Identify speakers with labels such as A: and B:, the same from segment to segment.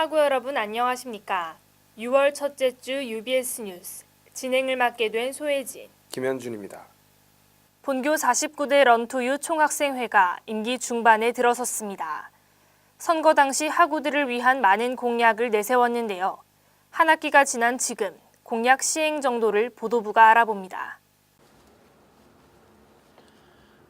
A: 학우 여러분 안녕하십니까? 6월 첫째 주 UBS 뉴스 진행을 맡게 된 소혜진,
B: 김현준입니다.
A: 본교 49대 런투유 총학생회가 임기 중반에 들어섰습니다. 선거 당시 학우들을 위한 많은 공약을 내세웠는데요. 한 학기가 지난 지금 공약 시행 정도를 보도부가 알아봅니다.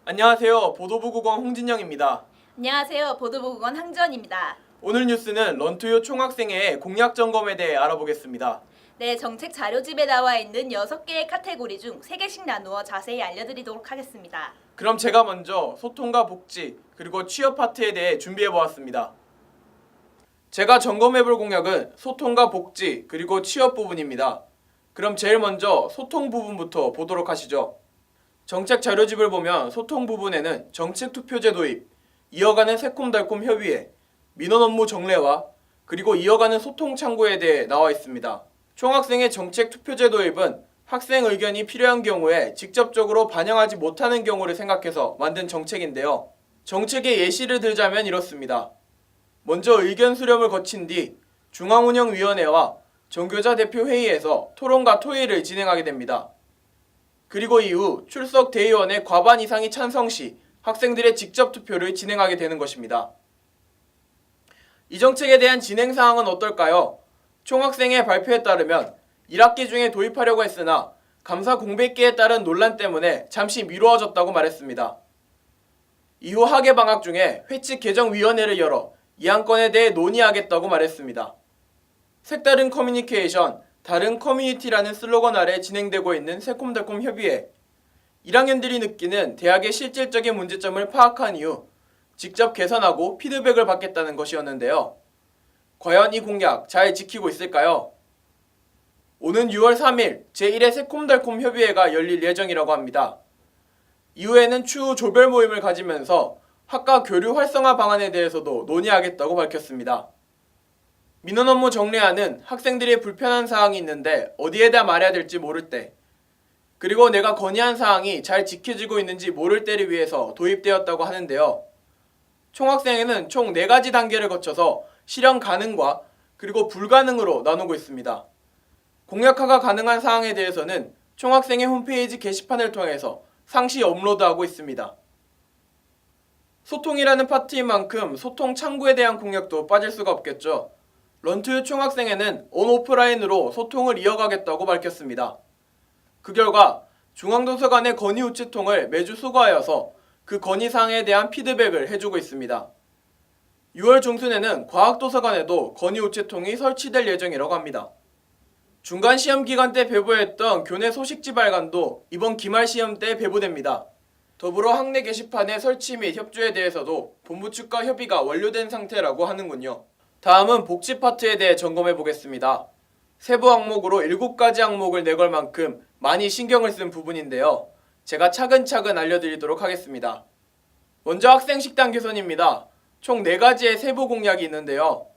C: 안녕하세요. 보도부 국원 홍진영입니다.
D: 안녕하세요. 보도부 국원 황지원입니다.
C: 오늘 뉴스는 런투유 총학생회의 공약 점검에 대해 알아보겠습니다.
D: 네, 정책 자료집에 나와 있는 6개의 카테고리 중 3개씩 나누어 자세히 알려드리도록 하겠습니다.
C: 그럼 제가 먼저 소통과 복지, 그리고 취업 파트에 대해 준비해보았습니다. 제가 점검해볼 공약은 소통과 복지, 그리고 취업 부분입니다. 그럼 제일 먼저 소통 부분부터 보도록 하시죠. 정책 자료집을 보면 소통 부분에는 정책 투표제 도입, 이어가는 새콤달콤 협의회, 민원 업무 정례화, 그리고 이어가는 소통 창구에 대해 나와 있습니다. 총학생회 정책 투표제 도입은 학생 의견이 필요한 경우에 직접적으로 반영하지 못하는 경우를 생각해서 만든 정책인데요. 정책의 예시를 들자면 이렇습니다. 먼저 의견 수렴을 거친 뒤 중앙운영위원회와 전교자 대표 회의에서 토론과 토의를 진행하게 됩니다. 그리고 이후 출석 대의원의 과반 이상이 찬성 시 학생들의 직접 투표를 진행하게 되는 것입니다. 이 정책에 대한 진행 사항은 어떨까요? 총학생회 발표에 따르면 1학기 중에 도입하려고 했으나 감사 공백기에 따른 논란 때문에 잠시 미루어졌다고 말했습니다. 이후 학예 방학 중에 회칙 개정위원회를 열어 이 안건에 대해 논의하겠다고 말했습니다. 색다른 커뮤니케이션, 다른 커뮤니티라는 슬로건 아래 진행되고 있는 새콤달콤 협의회. 1학년들이 느끼는 대학의 실질적인 문제점을 파악한 이후 직접 개선하고 피드백을 받겠다는 것이었는데요. 과연 이 공약 잘 지키고 있을까요? 오는 6월 3일 제1회 새콤달콤 협의회가 열릴 예정이라고 합니다. 이후에는 추후 조별 모임을 가지면서 학과 교류 활성화 방안에 대해서도 논의하겠다고 밝혔습니다. 민원 업무 정례화는 학생들이 불편한 사항이 있는데 어디에다 말해야 될지 모를 때, 그리고 내가 건의한 사항이 잘 지켜지고 있는지 모를 때를 위해서 도입되었다고 하는데요. 총학생회는 총 4가지 단계를 거쳐서 실현 가능과 그리고 불가능으로 나누고 있습니다. 공약화가 가능한 사항에 대해서는 총학생회 홈페이지 게시판을 통해서 상시 업로드하고 있습니다. 소통이라는 파트인 만큼 소통 창구에 대한 공약도 빠질 수가 없겠죠. 런투유 총학생회는 온오프라인으로 소통을 이어가겠다고 밝혔습니다. 그 결과 중앙도서관의 건의 우체통을 매주 수거하여서 그 건의사항에 대한 피드백을 해주고 있습니다. 6월 중순에는 과학도서관에도 건의 우체통이 설치될 예정이라고 합니다. 중간 시험 기간 때 배부했던 교내 소식지 발간도 이번 기말 시험 때 배부됩니다. 더불어 학내 게시판의 설치 및 협조에 대해서도 본부 측과 협의가 완료된 상태라고 하는군요. 다음은 복지 파트에 대해 점검해 보겠습니다. 세부 항목으로 7가지 항목을 내걸 만큼 많이 신경을 쓴 부분인데요. 제가 차근차근 알려드리도록 하겠습니다. 먼저 학생식당 개선입니다. 총 4가지의 세부 공약이 있는데요.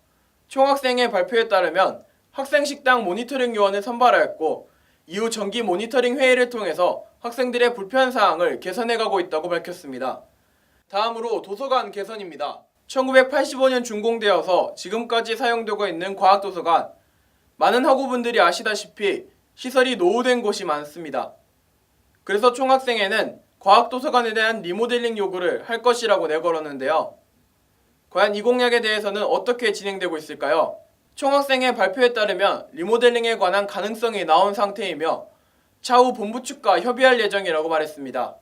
C: 총학생회 발표에 따르면 학생식당 모니터링 요원을 선발하였고 이후 정기 모니터링 회의를 통해서 학생들의 불편사항을 개선해가고 있다고 밝혔습니다. 다음으로 도서관 개선입니다. 1985년 준공되어서 지금까지 사용되고 있는 과학도서관. 많은 학우분들이 아시다시피 시설이 노후된 곳이 많습니다. 그래서 총학생회는 과학도서관에 대한 리모델링 요구를 할 것이라고 내걸었는데요. 과연 이 공약에 대해서는 어떻게 진행되고 있을까요? 총학생회 발표에 따르면 리모델링에 관한 가능성이 나온 상태이며 차후 본부 측과 협의할 예정이라고 말했습니다.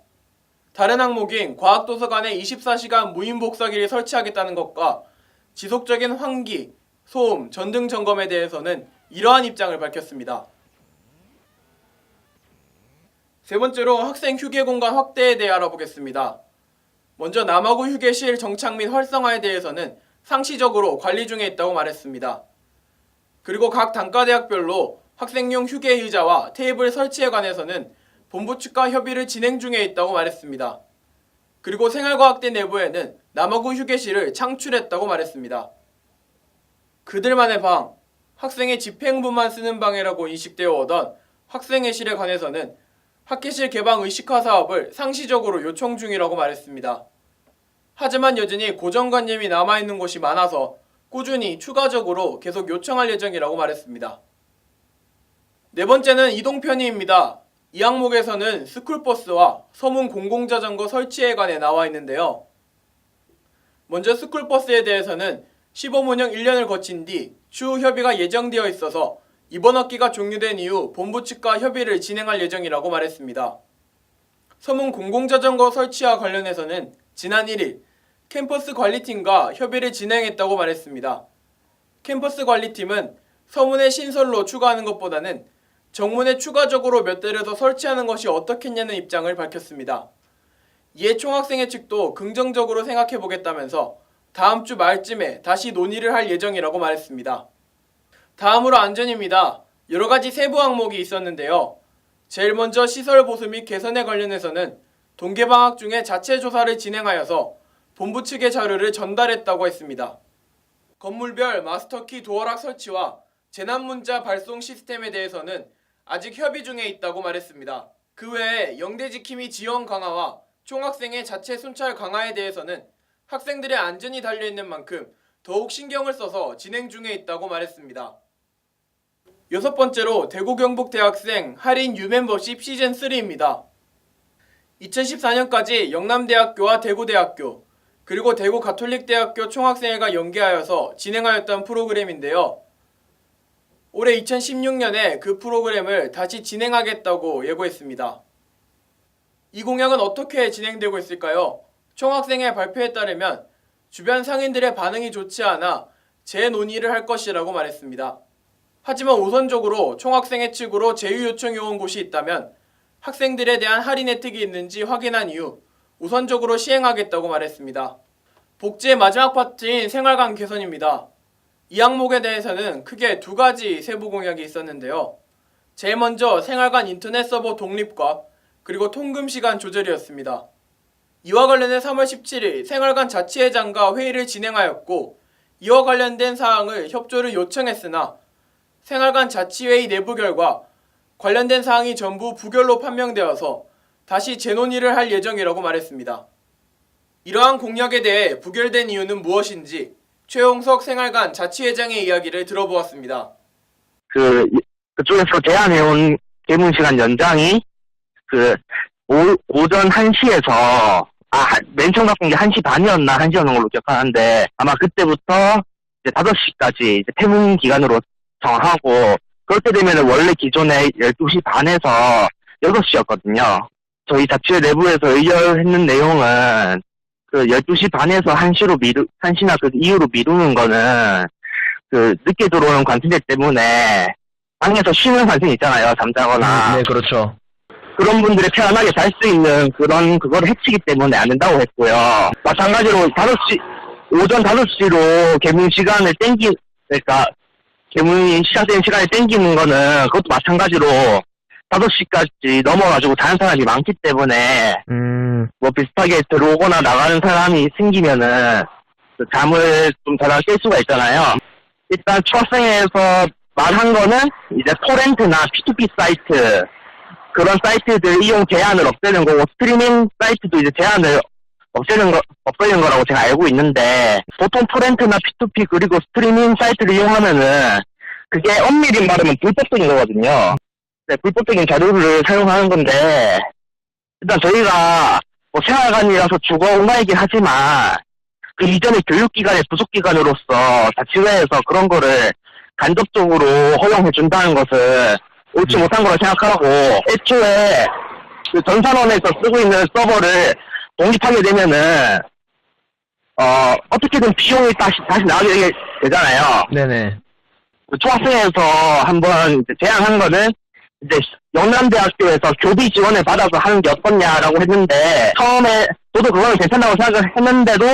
C: 다른 항목인 과학도서관에 24시간 무인 복사기를 설치하겠다는 것과 지속적인 환기, 소음, 전등 점검에 대해서는 이러한 입장을 밝혔습니다. 세 번째로 학생 휴게 공간 확대에 대해 알아보겠습니다. 먼저 남아고 휴게실 정착 및 활성화에 대해서는 상시적으로 관리 중에 있다고 말했습니다. 그리고 각 단과대학별로 학생용 휴게 의자와 테이블 설치에 관해서는 본부 측과 협의를 진행 중에 있다고 말했습니다. 그리고 생활과학대 내부에는 남아고 휴게실을 창출했다고 말했습니다. 그들만의 방, 학생의 집행부만 쓰는 방이라고 인식되어 오던 학생회실에 관해서는 학회실 개방 의식화 사업을 상시적으로 요청 중이라고 말했습니다. 하지만 여전히 고정관념이 남아있는 곳이 많아서 꾸준히 추가적으로 계속 요청할 예정이라고 말했습니다. 네 번째는 이동 편의입니다. 이 항목에서는 스쿨버스와 서문 공공자전거 설치에 관해 나와 있는데요. 먼저 스쿨버스에 대해서는 시범 운영 1년을 거친 뒤 추후 협의가 예정되어 있어서 이번 학기가 종료된 이후 본부 측과 협의를 진행할 예정이라고 말했습니다. 서문 공공자전거 설치와 관련해서는 지난 1일 캠퍼스 관리팀과 협의를 진행했다고 말했습니다. 캠퍼스 관리팀은 서문의 신설로 추가하는 것보다는 정문에 추가적으로 몇 대를 더 설치하는 것이 어떻겠냐는 입장을 밝혔습니다. 이에 총학생회 측도 긍정적으로 생각해보겠다면서 다음 주 말쯤에 다시 논의를 할 예정이라고 말했습니다. 다음으로 안전입니다. 여러 가지 세부 항목이 있었는데요. 제일 먼저 시설 보수 및 개선에 관련해서는 동계방학 중에 자체 조사를 진행하여서 본부 측의 자료를 전달했다고 했습니다. 건물별 마스터키 도어락 설치와 재난문자 발송 시스템에 대해서는 아직 협의 중에 있다고 말했습니다. 그 외에 영대 지킴이 지원 강화와 총학생의 자체 순찰 강화에 대해서는 학생들의 안전이 달려있는 만큼 더욱 신경을 써서 진행 중에 있다고 말했습니다. 여섯 번째로 대구경북대학생 할인 유멤버십 시즌3입니다. 2014년까지 영남대학교와 대구대학교 그리고 대구가톨릭대학교 총학생회가 연계하여서 진행하였던 프로그램인데요. 올해 2016년에 그 프로그램을 다시 진행하겠다고 예고했습니다. 이 공약은 어떻게 진행되고 있을까요? 총학생회 발표에 따르면 주변 상인들의 반응이 좋지 않아 재논의를 할 것이라고 말했습니다. 하지만 우선적으로 총학생회 측으로 제휴 요청이 온 곳이 있다면 학생들에 대한 할인 혜택이 있는지 확인한 이후 우선적으로 시행하겠다고 말했습니다. 복지의 마지막 파트인 생활관 개선입니다. 이 항목에 대해서는 크게 두 가지 세부 공약이 있었는데요. 제일 먼저 생활관 인터넷 서버 독립과 그리고 통금 시간 조절이었습니다. 이와 관련해 3월 17일 생활관 자치회장과 회의를 진행하였고 이와 관련된 사항을 협조를 요청했으나 생활관 자치회의 내부 결과 관련된 사항이 전부 부결로 판명되어서 다시 재논의를 할 예정이라고 말했습니다. 이러한 공약에 대해 부결된 이유는 무엇인지 최용석 생활관 자치회장의 이야기를 들어보았습니다.
B: 그쪽에서 제안해온 개문시간 연장이 오전 1시에서 맨 처음 바꾼 게 1시 반이었나 1시였는 걸로 기억하는데 아마 그때부터 이제 5시까지 이제 퇴근 기간으로 정하고 그렇게 되면 원래 기존에 12시 반에서 6시였거든요. 저희 자치회 내부에서 의결했는 내용은 12시 반에서 1시나 그 이후로 미루는 거는 늦게 들어오는 관승객 때문에 방에서 쉬는 관승이 있잖아요. 잠자거나.
E: 네, 그렇죠.
B: 그런 분들이 편안하게 잘 수 있는 그거를 해치기 때문에 안 된다고 했고요. 마찬가지로 오전 5시로 개문 시간을 그러니까 개문이 시작된 시간을 땡기는 거는 그것도 마찬가지로 5시까지 넘어가지고 자는 사람이 많기 때문에 뭐 비슷하게 들어오거나 나가는 사람이 생기면은 잠을 좀 더 깰 수가 있잖아요. 일단 총학생회에서 말한 거는 이제 토렌트나 P2P 사이트 그런 사이트들 이용 제한을 없애는 거고 스트리밍 사이트도 이제 제한을 없애는 거라고 제가 알고 있는데 보통 토렌트나 P2P 그리고 스트리밍 사이트를 이용하면은 그게 엄밀히 말하면 불법적인 거거든요. 네, 불법적인 자료를 사용하는 건데 일단 저희가 뭐 생활관이라서 주거 공간이긴 하지만 그 이전에 교육기관의 부속기관으로서 자치회에서 그런 거를 간접적으로 허용해준다는 것을 옳지 못한 거라 생각하고 애초에 그 전산원에서 쓰고 있는 서버를 독립하게 되면은 어떻게든 비용이 다시 나오게 되잖아요.
E: 네네.
B: 총학생회에서 한번 이제 제안한 거는 이제 영남대학교에서 교비 지원을 받아서 하는 게 어떻냐라고 했는데 처음에 저도 그거는 괜찮다고 생각을 했는데도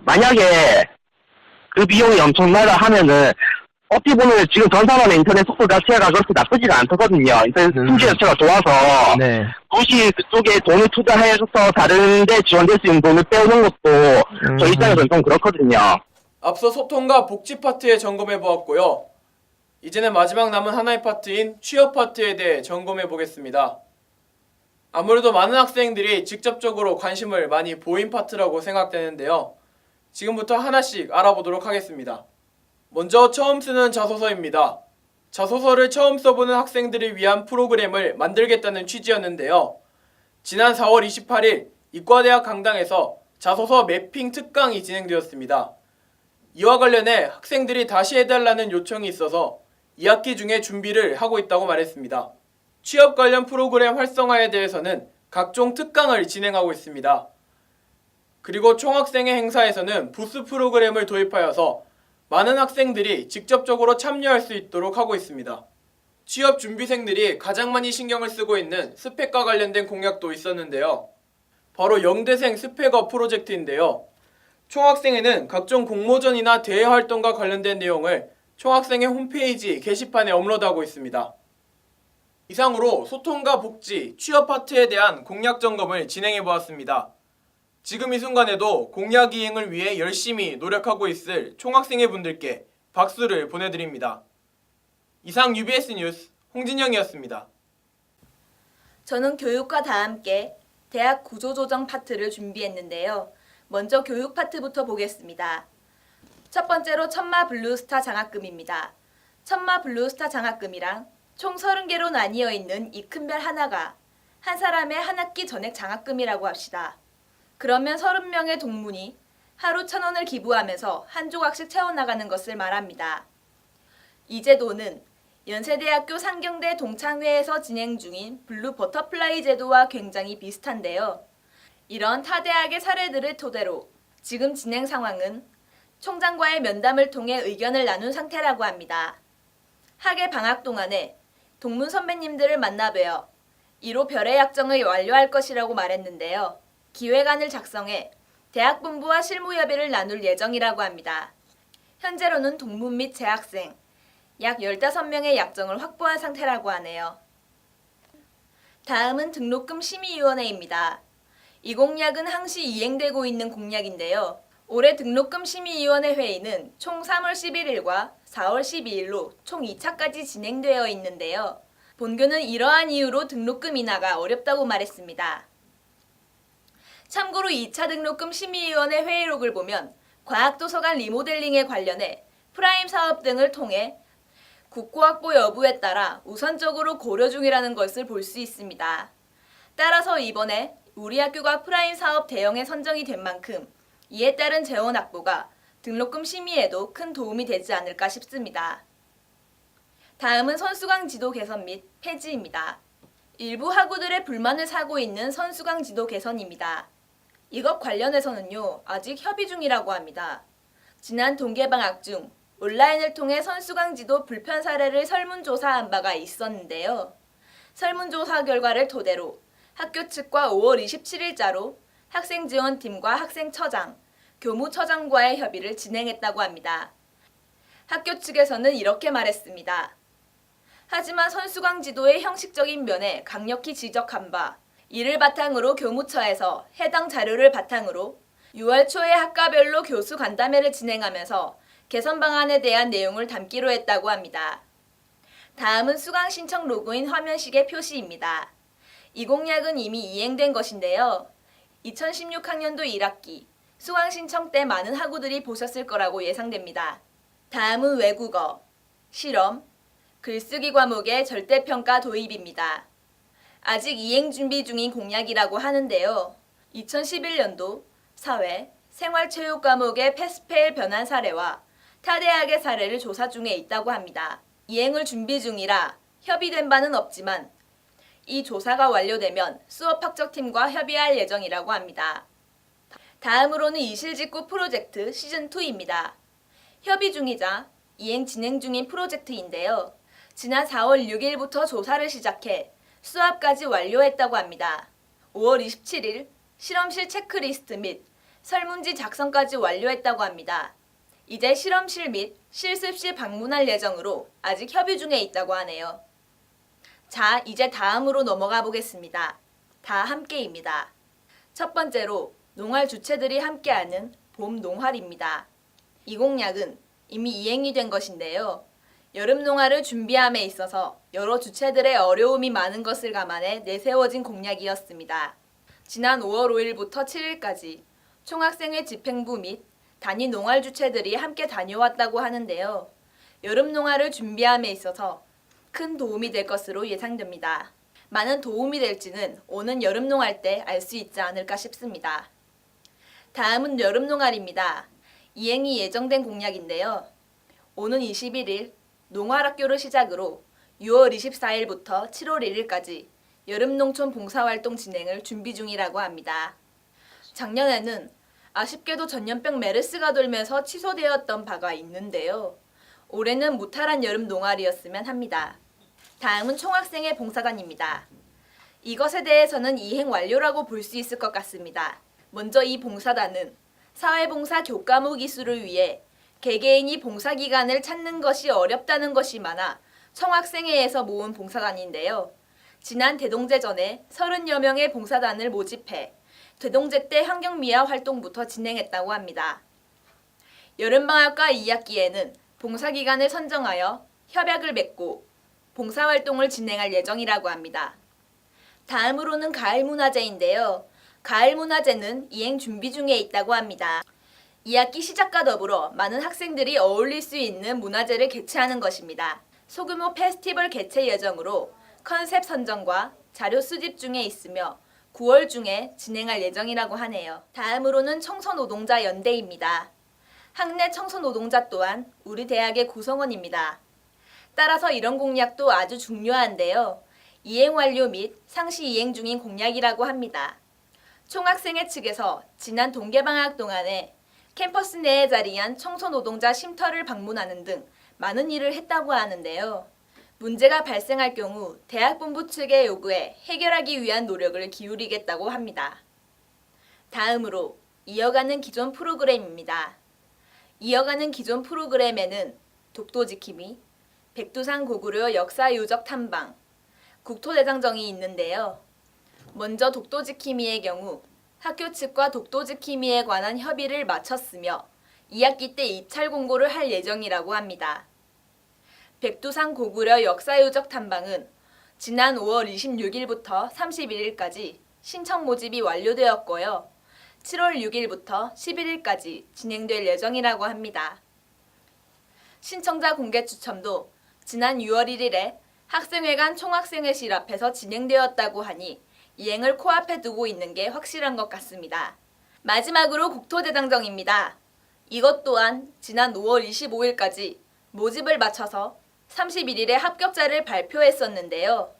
B: 만약에 그 비용이 엄청나다 하면은 어떻게 보면 지금 전산원의 인터넷 속도 자체가 그렇게 나쁘지가 않거든요. 인터넷 품질 자체가 좋아서
E: 네.
B: 굳이 그쪽에 돈을 투자해서 다른 데 지원될 수 있는 돈을 빼오는 것도 저희 입장에서는 좀 그렇거든요.
C: 앞서 소통과 복지 파트에 점검해 보았고요. 이제는 마지막 남은 하나의 파트인 취업 파트에 대해 점검해 보겠습니다. 아무래도 많은 학생들이 직접적으로 관심을 많이 보인 파트라고 생각되는데요. 지금부터 하나씩 알아보도록 하겠습니다. 먼저 처음 쓰는 자소서입니다. 자소서를 처음 써보는 학생들을 위한 프로그램을 만들겠다는 취지였는데요. 지난 4월 28일 이과대학 강당에서 자소서 매핑 특강이 진행되었습니다. 이와 관련해 학생들이 다시 해달라는 요청이 있어서 2학기 중에 준비를 하고 있다고 말했습니다. 취업 관련 프로그램 활성화에 대해서는 각종 특강을 진행하고 있습니다. 그리고 총학생회 행사에서는 부스 프로그램을 도입하여서 많은 학생들이 직접적으로 참여할 수 있도록 하고 있습니다. 취업 준비생들이 가장 많이 신경을 쓰고 있는 스펙과 관련된 공약도 있었는데요. 바로 영대생 스펙업 프로젝트인데요. 총학생회는 각종 공모전이나 대회 활동과 관련된 내용을 총학생회 홈페이지 게시판에 업로드하고 있습니다. 이상으로 소통과 복지, 취업 파트에 대한 공약 점검을 진행해 보았습니다. 지금 이 순간에도 공약 이행을 위해 열심히 노력하고 있을 총학생회 분들께 박수를 보내드립니다. 이상 UBS 뉴스 홍진영이었습니다.
D: 저는 교육과 다 함께 대학 구조조정 파트를 준비했는데요. 먼저 교육 파트부터 보겠습니다. 첫 번째로 천마 블루스타 장학금입니다. 천마 블루스타 장학금이랑 총 30개로 나뉘어 있는 이 큰 별 하나가 한 사람의 한 학기 전액 장학금이라고 합시다. 그러면 30명의 동문이 하루 1,000원을 기부하면서 한 조각씩 채워나가는 것을 말합니다. 이 제도는 연세대학교 상경대 동창회에서 진행 중인 블루 버터플라이 제도와 굉장히 비슷한데요. 이런 타 대학의 사례들을 토대로 지금 진행 상황은 총장과의 면담을 통해 의견을 나눈 상태라고 합니다. 학예 방학 동안에 동문 선배님들을 만나뵈어 1호 별의 약정을 완료할 것이라고 말했는데요. 기획안을 작성해 대학본부와 실무협의를 나눌 예정이라고 합니다. 현재로는 동문 및 재학생 약 15명의 약정을 확보한 상태라고 하네요. 다음은 등록금 심의위원회입니다. 이 공약은 항시 이행되고 있는 공약인데요. 올해 등록금 심의위원회 회의는 총 3월 11일과 4월 12일로 총 2차까지 진행되어 있는데요. 본교는 이러한 이유로 등록금 인하가 어렵다고 말했습니다. 참고로 2차 등록금 심의위원회 회의록을 보면 과학도서관 리모델링에 관련해 프라임 사업 등을 통해 국고 확보 여부에 따라 우선적으로 고려 중이라는 것을 볼 수 있습니다. 따라서 이번에 우리 학교가 프라임 사업 대형에 선정이 된 만큼 이에 따른 재원 확보가 등록금 심의에도 큰 도움이 되지 않을까 싶습니다. 다음은 선수강 지도 개선 및 폐지입니다. 일부 학우들의 불만을 사고 있는 선수강 지도 개선입니다. 이것 관련해서는요, 아직 협의 중이라고 합니다. 지난 동계방학 중 온라인을 통해 선수강 지도 불편 사례를 설문조사한 바가 있었는데요. 설문조사 결과를 토대로 학교 측과 5월 27일자로 학생지원팀과 학생처장, 교무처장과의 협의를 진행했다고 합니다. 학교 측에서는 이렇게 말했습니다. 하지만 선수강 지도의 형식적인 면에 강력히 지적한 바, 이를 바탕으로 교무처에서 해당 자료를 바탕으로 6월 초에 학과별로 교수 간담회를 진행하면서 개선 방안에 대한 내용을 담기로 했다고 합니다. 다음은 수강 신청 로그인 화면식의 표시입니다. 이 공약은 이미 이행된 것인데요. 2016학년도 1학기 수강 신청 때 많은 학우들이 보셨을 거라고 예상됩니다. 다음은 외국어, 실험, 글쓰기 과목의 절대평가 도입입니다. 아직 이행 준비 중인 공약이라고 하는데요. 2011년도 사회, 생활체육 과목의 패스페일 변환 사례와 타 대학의 사례를 조사 중에 있다고 합니다. 이행을 준비 중이라 협의된 바는 없지만 이 조사가 완료되면 수업학적팀과 협의할 예정이라고 합니다. 다음으로는 이실직구 프로젝트 시즌2입니다. 협의 중이자 이행 진행 중인 프로젝트인데요. 지난 4월 6일부터 조사를 시작해 수합까지 완료했다고 합니다. 5월 27일 실험실 체크리스트 및 설문지 작성까지 완료했다고 합니다. 이제 실험실 및 실습실 방문할 예정으로 아직 협의 중에 있다고 하네요. 자, 이제 다음으로 넘어가 보겠습니다. 다 함께입니다. 첫 번째로 농활 주체들이 함께하는 봄 농활입니다. 이 공약은 이미 이행이 된 것인데요. 여름 농활을 준비함에 있어서 여러 주체들의 어려움이 많은 것을 감안해 내세워진 공약이었습니다. 지난 5월 5일부터 7일까지 총학생회 집행부 및 단위 농활 주체들이 함께 다녀왔다고 하는데요. 여름 농활을 준비함에 있어서 큰 도움이 될 것으로 예상됩니다. 많은 도움이 될지는 오는 여름 농활 때 알 수 있지 않을까 싶습니다. 다음은 여름 농활입니다. 이행이 예정된 공약인데요. 오는 21일 농활학교를 시작으로 6월 24일부터 7월 1일까지 여름농촌 봉사활동 진행을 준비 중이라고 합니다. 작년에는 아쉽게도 전염병 메르스가 돌면서 취소되었던 바가 있는데요. 올해는 무탈한 여름 농활이었으면 합니다. 다음은 총학생회 봉사단입니다. 이것에 대해서는 이행 완료라고 볼 수 있을 것 같습니다. 먼저 이 봉사단은 사회봉사 교과목 이수를 위해 개개인이 봉사기관을 찾는 것이 어렵다는 것이 많아 총학생회에서 모은 봉사단인데요. 지난 대동제 전에 30여 명의 봉사단을 모집해 대동제 때 환경미화 활동부터 진행했다고 합니다. 여름방학과 2학기에는 봉사기관을 선정하여 협약을 맺고 봉사활동을 진행할 예정이라고 합니다. 다음으로는 가을문화제인데요. 가을문화제는 이행 준비 중에 있다고 합니다. 2학기 시작과 더불어 많은 학생들이 어울릴 수 있는 문화제를 개최하는 것입니다. 소규모 페스티벌 개최 예정으로 컨셉 선정과 자료 수집 중에 있으며 9월 중에 진행할 예정이라고 하네요. 다음으로는 청소노동자 연대입니다. 학내 청소노동자 또한 우리 대학의 구성원입니다. 따라서 이런 공약도 아주 중요한데요. 이행 완료 및 상시 이행 중인 공약이라고 합니다. 총학생회 측에서 지난 동계방학 동안에 캠퍼스 내에 자리한 청소노동자 쉼터를 방문하는 등 많은 일을 했다고 하는데요. 문제가 발생할 경우 대학본부 측의 요구에 해결하기 위한 노력을 기울이겠다고 합니다. 다음으로 이어가는 기존 프로그램입니다. 이어가는 기존 프로그램에는 독도지킴이, 백두산 고구려 역사유적 탐방, 국토대장정이 있는데요. 먼저 독도지킴이의 경우 학교 측과 독도지킴이에 관한 협의를 마쳤으며 2학기 때 입찰 공고를 할 예정이라고 합니다. 백두산 고구려 역사유적 탐방은 지난 5월 26일부터 31일까지 신청 모집이 완료되었고요. 7월 6일부터 11일까지 진행될 예정이라고 합니다. 신청자 공개 추첨도 지난 6월 1일에 학생회관 총학생회실 앞에서 진행되었다고 하니 이행을 코앞에 두고 있는 게 확실한 것 같습니다. 마지막으로 국토대장정입니다. 이것 또한 지난 5월 25일까지 모집을 마쳐서 31일에 합격자를 발표했었는데요.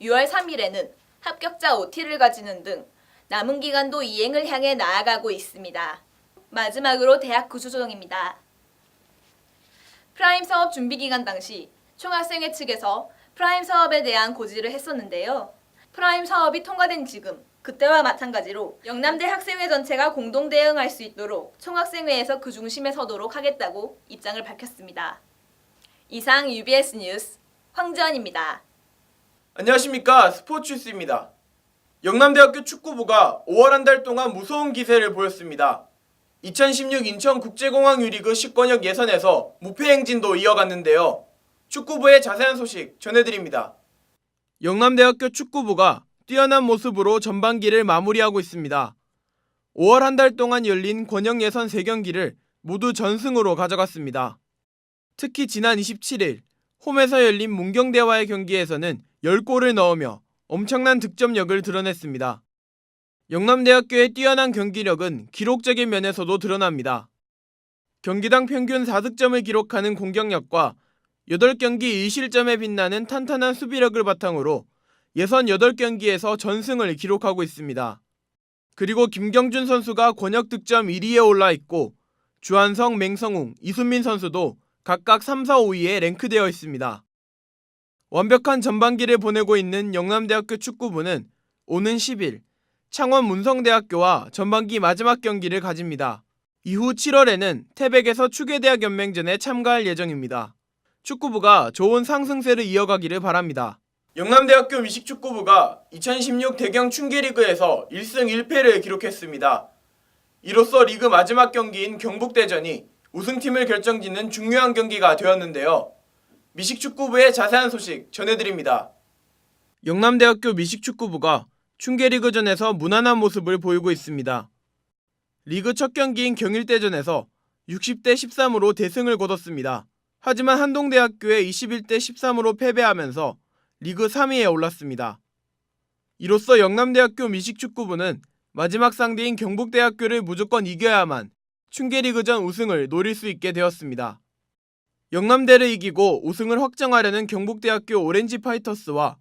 D: 6월 3일에는 합격자 OT를 가지는 등 남은 기간도 이행을 향해 나아가고 있습니다. 마지막으로 대학 구조조정입니다. 프라임 사업 준비 기간 당시 총학생회 측에서 프라임 사업에 대한 고지를 했었는데요. 프라임 사업이 통과된 지금 그때와 마찬가지로 영남대 학생회 전체가 공동 대응할 수 있도록 총학생회에서 그 중심에 서도록 하겠다고 입장을 밝혔습니다. 이상 UBS 뉴스 황지연입니다.
C: 안녕하십니까, 스포츠뉴스입니다. 영남대학교 축구부가 5월 한 달 동안 무서운 기세를 보였습니다. 2016 인천국제공항 유리그 10권역 예선에서 무패 행진도 이어갔는데요. 축구부의 자세한 소식 전해드립니다. 영남대학교 축구부가 뛰어난 모습으로 전반기를 마무리하고 있습니다. 5월 한 달 동안 열린 권역 예선 3경기를 모두 전승으로 가져갔습니다. 특히 지난 27일 홈에서 열린 문경대와의 경기에서는 10골을 넣으며 엄청난 득점력을 드러냈습니다. 영남대학교의 뛰어난 경기력은 기록적인 면에서도 드러납니다. 경기당 평균 4득점을 기록하는 공격력과 8경기 1실점에 빛나는 탄탄한 수비력을 바탕으로 예선 8경기에서 전승을 기록하고 있습니다. 그리고 김경준 선수가 권역 득점 1위에 올라 있고 주한성, 맹성웅, 이순민 선수도 각각 3, 4, 5위에 랭크되어 있습니다. 완벽한 전반기를 보내고 있는 영남대학교 축구부는 오는 10일 창원 문성대학교와 전반기 마지막 경기를 가집니다. 이후 7월에는 태백에서 추계대학연맹전에 참가할 예정입니다. 축구부가 좋은 상승세를 이어가기를 바랍니다. 영남대학교 미식축구부가 2016 대경 춘계리그에서 1승 1패를 기록했습니다. 이로써 리그 마지막 경기인 경북대전이 우승팀을 결정짓는 중요한 경기가 되었는데요. 미식축구부의 자세한 소식 전해드립니다. 영남대학교 미식축구부가 춘계리그전에서 무난한 모습을 보이고 있습니다. 리그 첫 경기인 경일대전에서 60대 13으로 대승을 거뒀습니다. 하지만 한동대학교에 21대 13으로 패배하면서 리그 3위에 올랐습니다. 이로써 영남대학교 미식축구부는 마지막 상대인 경북대학교를 무조건 이겨야만 춘계리그전 우승을 노릴 수 있게 되었습니다. 영남대를 이기고 우승을 확정하려는 경북대학교 오렌지 파이터스와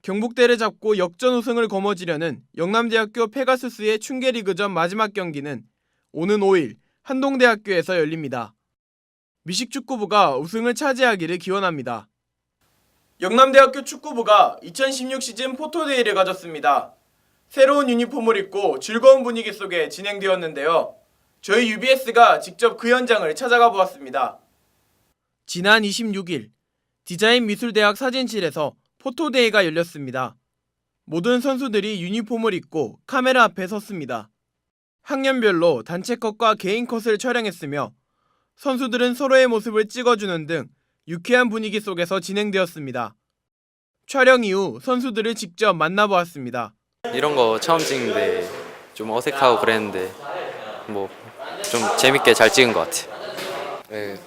C: 경북대를 잡고 역전 우승을 거머쥐려는 영남대학교 페가수스의 춘계리그전 마지막 경기는 오는 5일 한동대학교에서 열립니다. 미식축구부가 우승을 차지하기를 기원합니다. 영남대학교 축구부가 2016 시즌 포토데이를 가졌습니다. 새로운 유니폼을 입고 즐거운 분위기 속에 진행되었는데요. 저희 UBS가 직접 그 현장을 찾아가 보았습니다. 지난 26일 디자인미술대학 사진실에서 포토데이가 열렸습니다. 모든 선수들이 유니폼을 입고 카메라 앞에 섰습니다. 학년별로 단체 컷과 개인 컷을 촬영했으며 선수들은 서로의 모습을 찍어주는 등 유쾌한 분위기 속에서 진행되었습니다. 촬영 이후 선수들을 직접 만나보았습니다.
E: 이런 거 처음 찍는데 좀 어색하고 그랬는데 뭐 좀 재밌게 잘 찍은 것 같아요.
F: 네,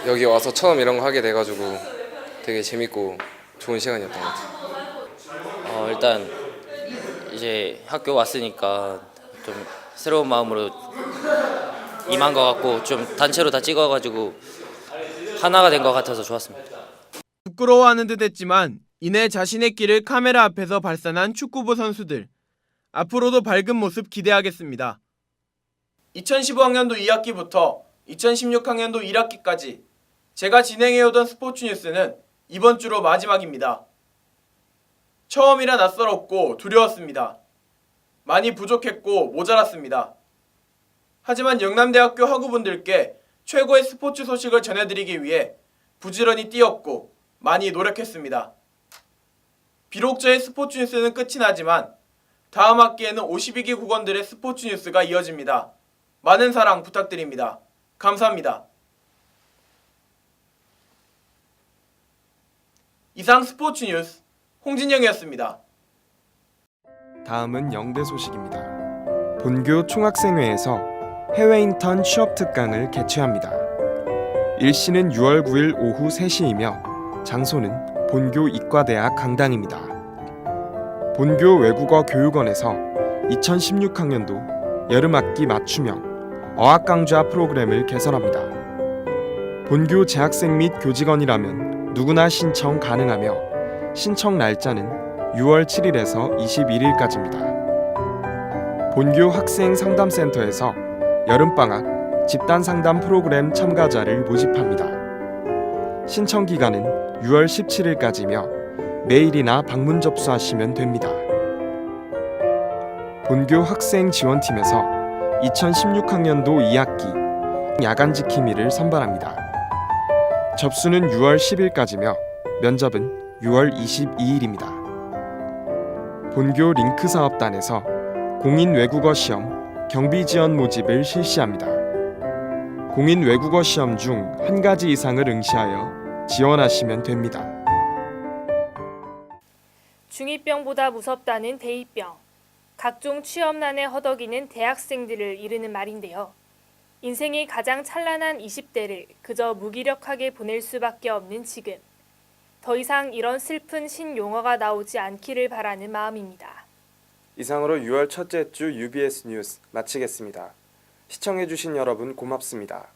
F: 여기 와서 처음 이런 거 하게 돼가지고 되게 재밌고 좋은 시간이었던 것 같아요.
G: 일단 이제 학교 왔으니까 좀 새로운 마음으로 임한 것 같고 좀 단체로 다 찍어가지고 하나가 된 것 같아서 좋았습니다.
C: 부끄러워하는 듯 했지만 이내 자신의 길을 카메라 앞에서 발산한 축구부 선수들. 앞으로도 밝은 모습 기대하겠습니다. 2015학년도 2학기부터 2016학년도 1학기까지 제가 진행해오던 스포츠 뉴스는 이번 주로 마지막입니다. 처음이라 낯설었고 두려웠습니다. 많이 부족했고 모자랐습니다. 하지만 영남대학교 학우분들께 최고의 스포츠 소식을 전해드리기 위해 부지런히 뛰었고 많이 노력했습니다. 비록 저의 스포츠 뉴스는 끝이 나지만 다음 학기에는 52기 국원들의 스포츠 뉴스가 이어집니다. 많은 사랑 부탁드립니다. 감사합니다. 이상 스포츠 뉴스 홍진영이었습니다.
H: 다음은 영대 소식입니다. 본교 총학생회에서 해외 인턴 취업 특강을 개최합니다. 일시는 6월 9일 오후 3시이며 장소는 본교 이과대학 강당입니다. 본교 외국어 교육원에서 2016학년도 여름학기 맞춤형 어학강좌 프로그램을 개설합니다. 본교 재학생 및 교직원이라면 누구나 신청 가능하며 신청 날짜는 6월 7일에서 21일까지입니다. 본교 학생 상담센터에서 여름방학 집단 상담 프로그램 참가자를 모집합니다. 신청 기간은 6월 17일까지며 메일이나 방문 접수하시면 됩니다. 본교 학생 지원팀에서 2016학년도 2학기 야간 지킴이를 선발합니다. 접수는 6월 10일까지며 면접은 6월 22일입니다. 본교 링크사업단에서 공인 외국어 시험 경비 지원 모집을 실시합니다. 공인 외국어 시험 중 한 가지 이상을 응시하여 지원하시면 됩니다.
A: 중2병보다 무섭다는 대2병. 각종 취업난에 허덕이는 대학생들을 이르는 말인데요. 인생이 가장 찬란한 20대를 그저 무기력하게 보낼 수밖에 없는 지금. 더 이상 이런 슬픈 신용어가 나오지 않기를 바라는 마음입니다.
H: 이상으로 6월 첫째 주 UBS 뉴스 마치겠습니다. 시청해주신 여러분 고맙습니다.